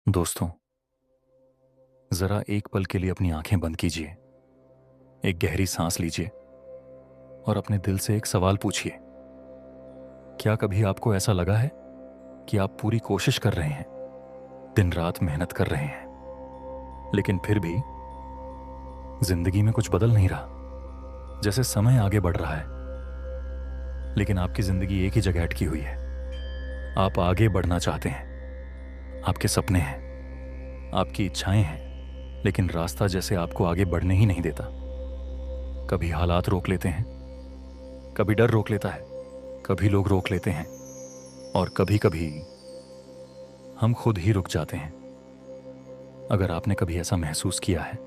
दोस्तों, जरा एक पल के लिए अपनी आंखें बंद कीजिए, एक गहरी सांस लीजिए और अपने दिल से एक सवाल पूछिए। क्या कभी आपको ऐसा लगा है कि आप पूरी कोशिश कर रहे हैं, दिन रात मेहनत कर रहे हैं, लेकिन फिर भी जिंदगी में कुछ बदल नहीं रहा? जैसे समय आगे बढ़ रहा है, लेकिन आपकी जिंदगी एक ही जगह अटकी हुई है। आप आगे बढ़ना चाहते हैं, आपके सपने हैं, आपकी इच्छाएं हैं, लेकिन रास्ता जैसे आपको आगे बढ़ने ही नहीं देता। कभी हालात रोक लेते हैं, कभी डर रोक लेता है, कभी लोग रोक लेते हैं और कभी कभी हम खुद ही रुक जाते हैं। अगर आपने कभी ऐसा महसूस किया है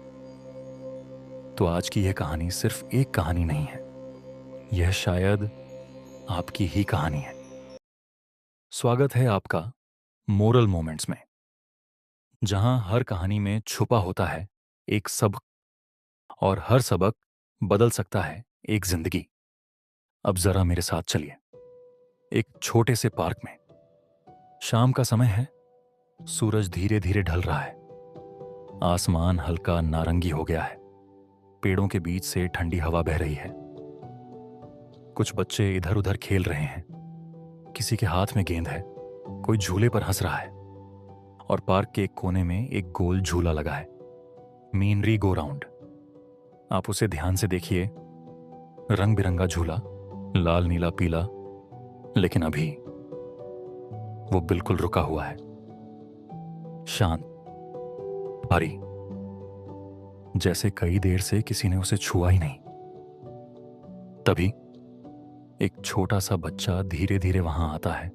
तो आज की यह कहानी सिर्फ एक कहानी नहीं है, यह शायद आपकी ही कहानी है। स्वागत है आपका मोरल मोमेंट्स में, जहां हर कहानी में छुपा होता है एक सबक, और हर सबक बदल सकता है एक जिंदगी। अब जरा मेरे साथ चलिए। एक छोटे से पार्क में शाम का समय है, सूरज धीरे धीरे ढल रहा है, आसमान हल्का नारंगी हो गया है, पेड़ों के बीच से ठंडी हवा बह रही है। कुछ बच्चे इधर उधर खेल रहे हैं, किसी के हाथ में गेंद है, कोई झूले पर हंस रहा है और पार्क के एक कोने में एक गोल झूला लगा है, मीनरी गो राउंड। आप उसे ध्यान से देखिए, रंग बिरंगा झूला, लाल नीला पीला, लेकिन अभी वो बिल्कुल रुका हुआ है, शांत, भारी, जैसे कई देर से किसी ने उसे छुआ ही नहीं। तभी एक छोटा सा बच्चा धीरे धीरे वहां आता है।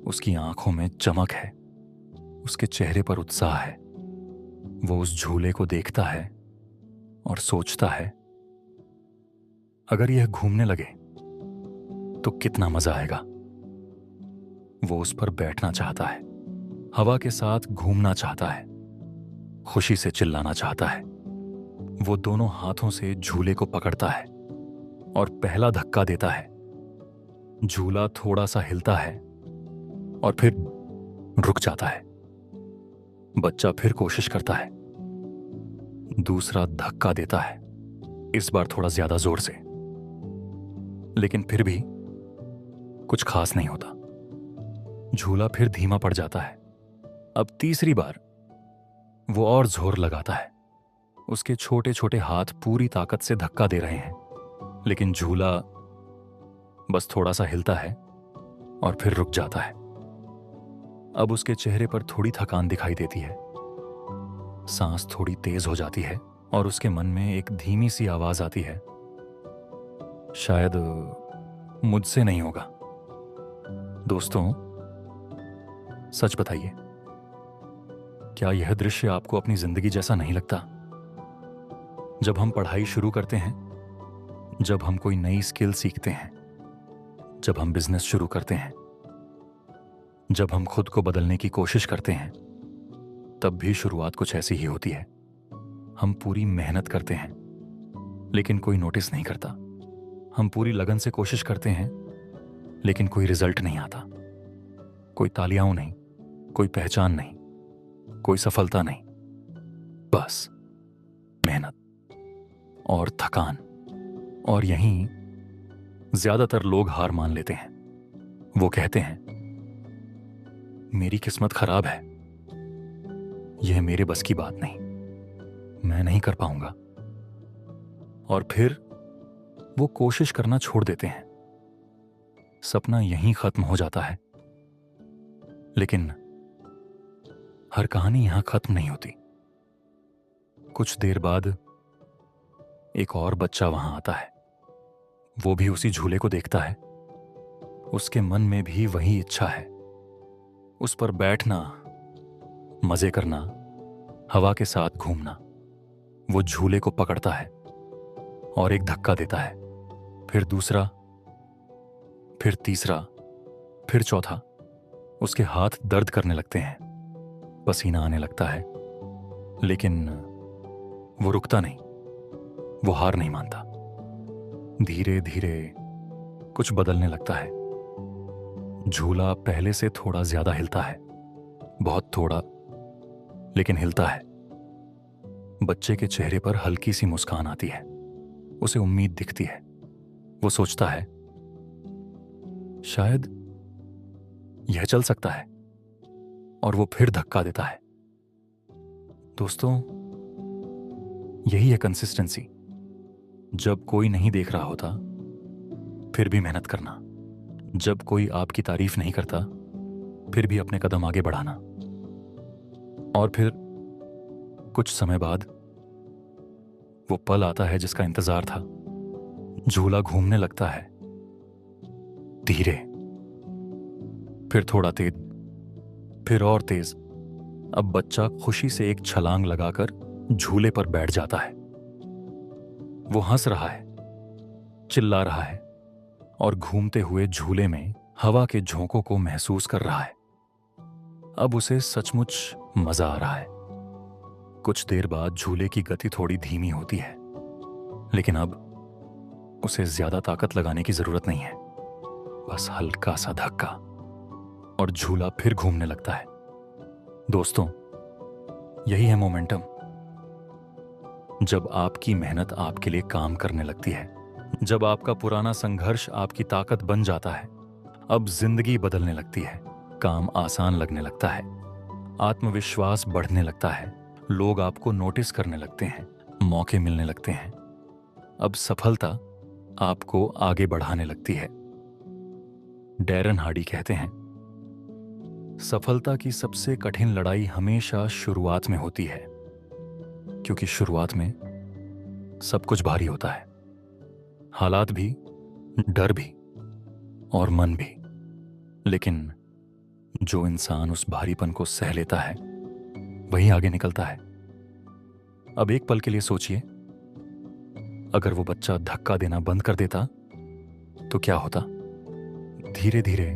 उसकी आंखों में चमक है, उसके चेहरे पर उत्साह है। वो उस झूले को देखता है और सोचता है, अगर यह घूमने लगे तो कितना मजा आएगा। वो उस पर बैठना चाहता है, हवा के साथ घूमना चाहता है, खुशी से चिल्लाना चाहता है। वो दोनों हाथों से झूले को पकड़ता है और पहला धक्का देता है। झूला थोड़ा सा हिलता है और फिर रुक जाता है। बच्चा फिर कोशिश करता है, दूसरा धक्का देता है, इस बार थोड़ा ज्यादा जोर से, लेकिन फिर भी कुछ खास नहीं होता। झूला फिर धीमा पड़ जाता है। अब तीसरी बार वो और जोर लगाता है। उसके छोटे छोटे हाथ पूरी ताकत से धक्का दे रहे हैं, लेकिन झूला बस थोड़ा सा हिलता है और फिर रुक जाता है। अब उसके चेहरे पर थोड़ी थकान दिखाई देती है, सांस थोड़ी तेज हो जाती है और उसके मन में एक धीमी सी आवाज आती है, शायद मुझसे नहीं होगा। दोस्तों, सच बताइए, क्या यह दृश्य आपको अपनी जिंदगी जैसा नहीं लगता? जब हम पढ़ाई शुरू करते हैं, जब हम कोई नई स्किल सीखते हैं, जब हम बिजनेस शुरू करते हैं, जब हम खुद को बदलने की कोशिश करते हैं, तब भी शुरुआत कुछ ऐसी ही होती है। हम पूरी मेहनत करते हैं, लेकिन कोई नोटिस नहीं करता। हम पूरी लगन से कोशिश करते हैं, लेकिन कोई रिजल्ट नहीं आता। कोई तालियां नहीं, कोई पहचान नहीं, कोई सफलता नहीं, बस मेहनत और थकान। और यहीं ज्यादातर लोग हार मान लेते हैं। वो कहते हैं, मेरी किस्मत खराब है, यह मेरे बस की बात नहीं, मैं नहीं कर पाऊंगा। और फिर वो कोशिश करना छोड़ देते हैं। सपना यहीं खत्म हो जाता है। लेकिन हर कहानी यहां खत्म नहीं होती। कुछ देर बाद एक और बच्चा वहां आता है। वो भी उसी झूले को देखता है। उसके मन में भी वही इच्छा है, उस पर बैठना, मजे करना, हवा के साथ घूमना। वो झूले को पकड़ता है और एक धक्का देता है, फिर दूसरा, फिर तीसरा, फिर चौथा। उसके हाथ दर्द करने लगते हैं, पसीना आने लगता है, लेकिन वो रुकता नहीं, वो हार नहीं मानता। धीरे धीरे कुछ बदलने लगता है। झूला पहले से थोड़ा ज्यादा हिलता है, बहुत थोड़ा, लेकिन हिलता है। बच्चे के चेहरे पर हल्की सी मुस्कान आती है, उसे उम्मीद दिखती है। वो सोचता है शायद यह चल सकता है, और वो फिर धक्का देता है। दोस्तों, यही है कंसिस्टेंसी। जब कोई नहीं देख रहा होता फिर भी मेहनत करना, जब कोई आपकी तारीफ नहीं करता फिर भी अपने कदम आगे बढ़ाना, और फिर कुछ समय बाद वो पल आता है जिसका इंतजार था। झूला घूमने लगता है, धीरे, फिर थोड़ा तेज, फिर और तेज। अब बच्चा खुशी से एक छलांग लगाकर झूले पर बैठ जाता है। वो हंस रहा है, चिल्ला रहा है, और घूमते हुए झूले में हवा के झोंकों को महसूस कर रहा है। अब उसे सचमुच मजा आ रहा है। कुछ देर बाद झूले की गति थोड़ी धीमी होती है, लेकिन अब उसे ज्यादा ताकत लगाने की जरूरत नहीं है। बस हल्का सा धक्का और झूला फिर घूमने लगता है। दोस्तों, यही है मोमेंटम। जब आपकी मेहनत आपके लिए काम करने लगती है, जब आपका पुराना संघर्ष आपकी ताकत बन जाता है, अब जिंदगी बदलने लगती है। काम आसान लगने लगता है, आत्मविश्वास बढ़ने लगता है, लोग आपको नोटिस करने लगते हैं, मौके मिलने लगते हैं। अब सफलता आपको आगे बढ़ाने लगती है। डैरन हार्डी कहते हैं, सफलता की सबसे कठिन लड़ाई हमेशा शुरुआत में होती है, क्योंकि शुरुआत में सब कुछ भारी होता है, हालात भी, डर भी, और मन भी। लेकिन जो इंसान उस भारीपन को सह लेता है वही आगे निकलता है। अब एक पल के लिए सोचिए, अगर वो बच्चा धक्का देना बंद कर देता तो क्या होता? धीरे धीरे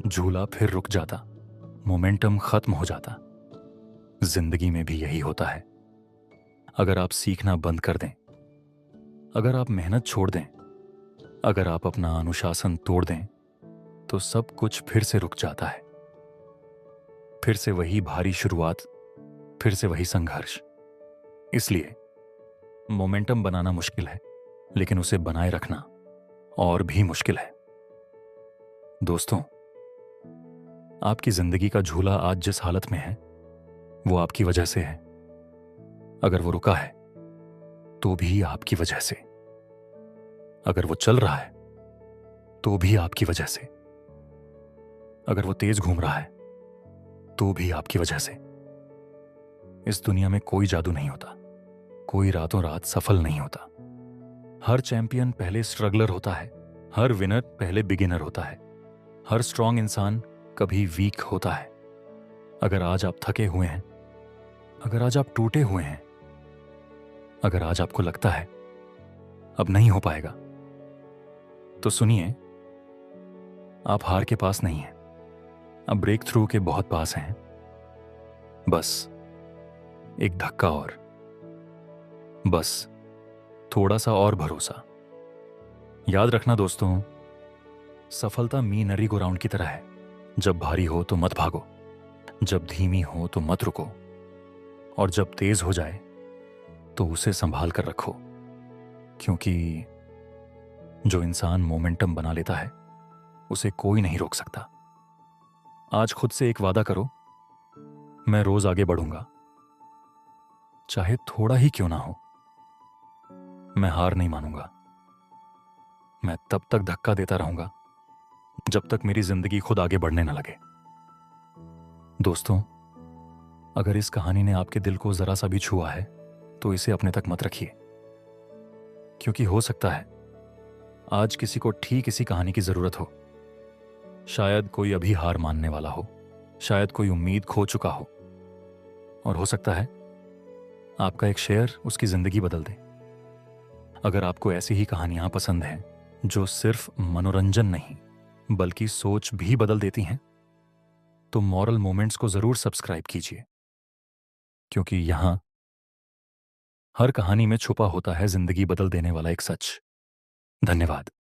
झूला फिर रुक जाता, मोमेंटम खत्म हो जाता। जिंदगी में भी यही होता है। अगर आप सीखना बंद कर दें, अगर आप मेहनत छोड़ दें, अगर आप अपना अनुशासन तोड़ दें, तो सब कुछ फिर से रुक जाता है। फिर से वही भारी शुरुआत, फिर से वही संघर्ष। इसलिए मोमेंटम बनाना मुश्किल है, लेकिन उसे बनाए रखना और भी मुश्किल है। दोस्तों, आपकी जिंदगी का झूला आज जिस हालत में है वो आपकी वजह से है। अगर वो रुका है तो भी आपकी वजह से, अगर वो चल रहा है तो भी आपकी वजह से, अगर वो तेज घूम रहा है तो भी आपकी वजह से। इस दुनिया में कोई जादू नहीं होता, कोई रातों रात सफल नहीं होता। हर चैंपियन पहले स्ट्रगलर होता है, हर विनर पहले बिगिनर होता है, हर स्ट्रांग इंसान कभी वीक होता है। अगर आज आप थके हुए हैं, अगर आज आप टूटे हुए हैं, अगर आज आपको लगता है अब नहीं हो पाएगा, तो सुनिए, आप हार के पास नहीं हैं, आप ब्रेक थ्रू के बहुत पास हैं। बस एक धक्का और, बस थोड़ा सा और भरोसा। याद रखना दोस्तों, सफलता मीनरी गो राउंड की तरह है। जब भारी हो तो मत भागो, जब धीमी हो तो मत रुको, और जब तेज हो जाए तो उसे संभाल कर रखो। क्योंकि जो इंसान मोमेंटम बना लेता है उसे कोई नहीं रोक सकता। आज खुद से एक वादा करो, मैं रोज आगे बढ़ूंगा, चाहे थोड़ा ही क्यों ना हो। मैं हार नहीं मानूंगा, मैं तब तक धक्का देता रहूंगा जब तक मेरी जिंदगी खुद आगे बढ़ने न लगे। दोस्तों, अगर इस कहानी ने आपके दिल को जरा सा भी छुआ है तो इसे अपने तक मत रखिए, क्योंकि हो सकता है आज किसी को ठीक इसी कहानी की जरूरत हो। शायद कोई अभी हार मानने वाला हो, शायद कोई उम्मीद खो चुका हो, और हो सकता है आपका एक शेयर उसकी जिंदगी बदल दे। अगर आपको ऐसी ही कहानियां पसंद हैं जो सिर्फ मनोरंजन नहीं बल्कि सोच भी बदल देती हैं, तो मॉरल मोमेंट्स को जरूर सब्सक्राइब कीजिए, क्योंकि यहां हर कहानी में छुपा होता है जिंदगी बदल देने वाला एक सच। धन्यवाद।